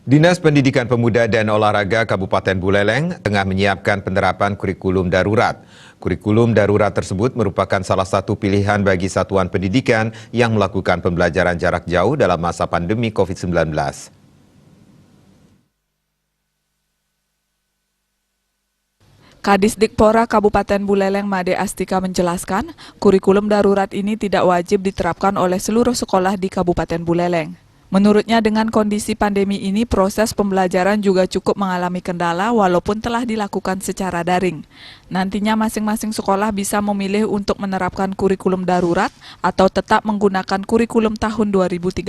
Dinas Pendidikan Pemuda dan Olahraga Kabupaten Buleleng tengah menyiapkan penerapan kurikulum darurat. Kurikulum darurat tersebut merupakan salah satu pilihan bagi satuan pendidikan yang melakukan pembelajaran jarak jauh dalam masa pandemi COVID-19. Kadisdikpora Kabupaten Buleleng Made Astika menjelaskan, kurikulum darurat ini tidak wajib diterapkan oleh seluruh sekolah di Kabupaten Buleleng. Menurutnya dengan kondisi pandemi ini proses pembelajaran juga cukup mengalami kendala walaupun telah dilakukan secara daring. Nantinya masing-masing sekolah bisa memilih untuk menerapkan kurikulum darurat atau tetap menggunakan kurikulum tahun 2013.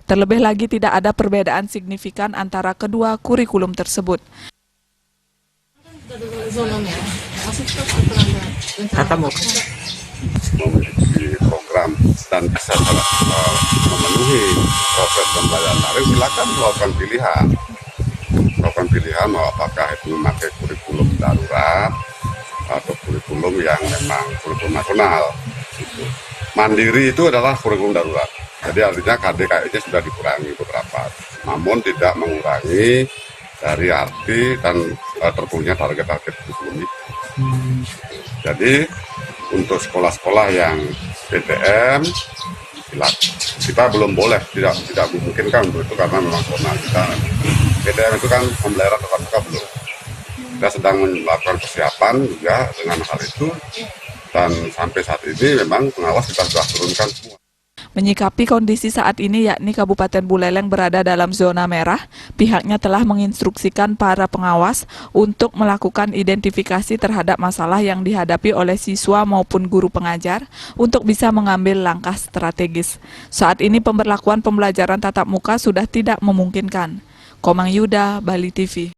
Terlebih lagi tidak ada perbedaan signifikan antara kedua kurikulum tersebut. Memiliki program dan bisa memenuhi proses pembelajaran daring, silakan melakukan pilihan mau apakah itu memakai kurikulum darurat atau kurikulum yang memang kurikulum nasional. Mandiri itu adalah kurikulum darurat, jadi artinya KDKI-nya sudah dikurangi beberapa, namun tidak mengurangi dari arti dan terpenuhnya target-target kurikulum itu. Jadi untuk sekolah-sekolah yang PTM, kita belum boleh, tidak memungkinkan untuk itu karena memang zona kita. PTM itu kan pembelajaran tatap muka belum. Kita sedang melakukan persiapan juga dengan hal itu, dan sampai saat ini memang pengawas kita sudah turunkan semua. Menyikapi kondisi saat ini yakni Kabupaten Buleleng berada dalam zona merah, pihaknya telah menginstruksikan para pengawas untuk melakukan identifikasi terhadap masalah yang dihadapi oleh siswa maupun guru pengajar untuk bisa mengambil langkah strategis. Saat ini pemberlakuan pembelajaran tatap muka sudah tidak memungkinkan. Komang Yuda, Bali TV.